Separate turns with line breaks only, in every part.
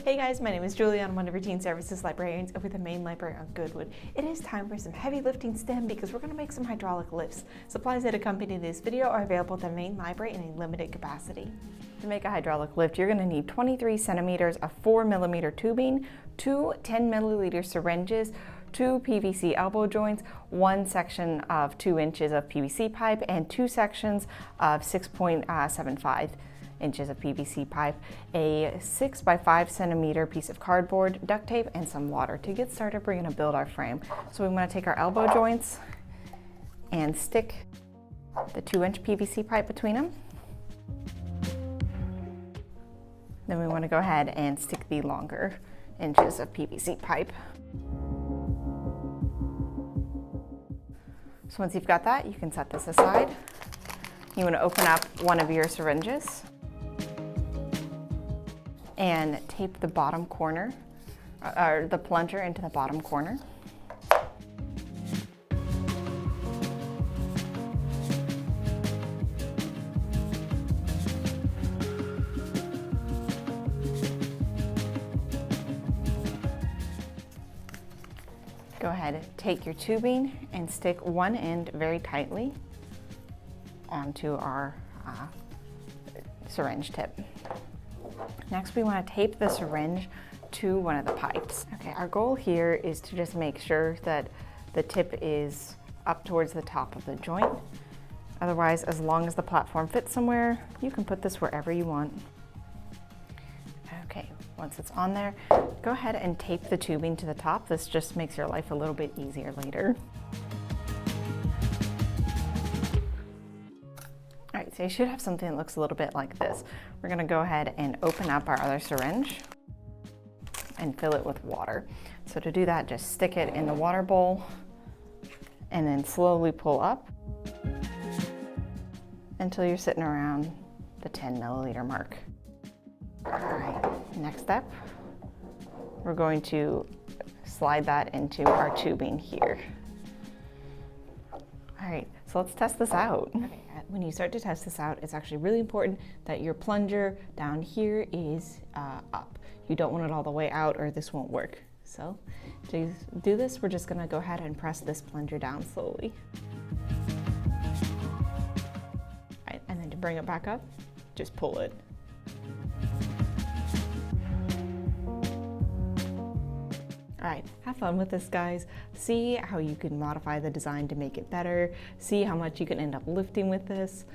Hey guys, my name is Julie. I'm one of your teen services librarians over the main library on Goodwood. It is time for some heavy lifting STEM because we're going to make some hydraulic lifts. Supplies that accompany this video are available at the main library in a limited capacity. To make a hydraulic lift, you're going to need 23 centimeters of 4mm tubing, 2 10 milliliter syringes, 2 PVC elbow joints, 1 section of 2 inches of PVC pipe, and 2 sections of 6.75 inches of PVC pipe, a 6 by 5 centimeter piece of cardboard, duct tape, and some water. To get started, we're going to build our frame. So we want to take our elbow joints and stick the 2-inch PVC pipe between them. Then we want to go ahead and stick the longer inches of PVC pipe. So once you've got that, you can set this aside. You want to open up one of your syringes and tape the bottom corner, or the plunger into the bottom corner. Go ahead and take your tubing and stick one end very tightly onto our syringe tip. Next, we want to tape the syringe to one of the pipes. Okay, our goal here is to just make sure that the tip is up towards the top of the joint. Otherwise, as long as the platform fits somewhere, you can put this wherever you want. Okay, once it's on there, go ahead and tape the tubing to the top. This just makes your life a little bit easier later. All right, so you should have something that looks a little bit like this. We're gonna go ahead and open up our other syringe and fill it with water. So to do that, just stick it in the water bowl and then slowly pull up until you're sitting around the 10 milliliter mark. All right, next step, we're going to slide that into our tubing here. All right, so let's test this out. Okay, when you start to test this out, it's actually really important that your plunger down here is up. You don't want it all the way out or this won't work. So to do this, we're just gonna go ahead and press this plunger down slowly. All right, and then to bring it back up, just pull it. All right, have fun with this, guys. See how you can modify the design to make it better. See how much you can end up lifting with this.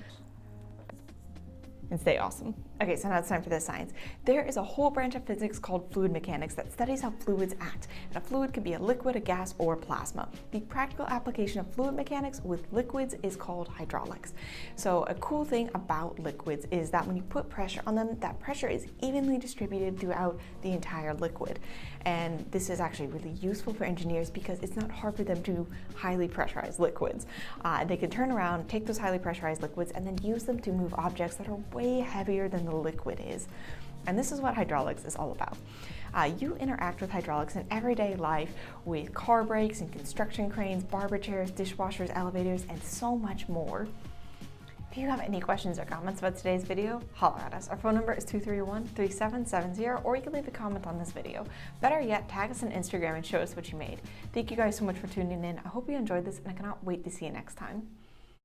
And stay awesome. Okay, so now it's time for the science. There is a whole branch of physics called fluid mechanics that studies how fluids act. And a fluid could be a liquid, a gas, or a plasma. The practical application of fluid mechanics with liquids is called hydraulics. So a cool thing about liquids is that when you put pressure on them, that pressure is evenly distributed throughout the entire liquid. And this is actually really useful for engineers because it's not hard for them to highly pressurize liquids. They can turn around, take those highly pressurized liquids, and then use them to move objects that are way heavier than the liquid is. And this is what hydraulics is all about. You interact with hydraulics in everyday life with car brakes and construction cranes, barber chairs, dishwashers, elevators, and so much more. If you have any questions or comments about today's video, holler at us. Our phone number is 231-3770, or you can leave a comment on this video. Better yet, tag us on Instagram and show us what you made. Thank you guys so much for tuning in. I hope you enjoyed this, and I cannot wait to see you next time.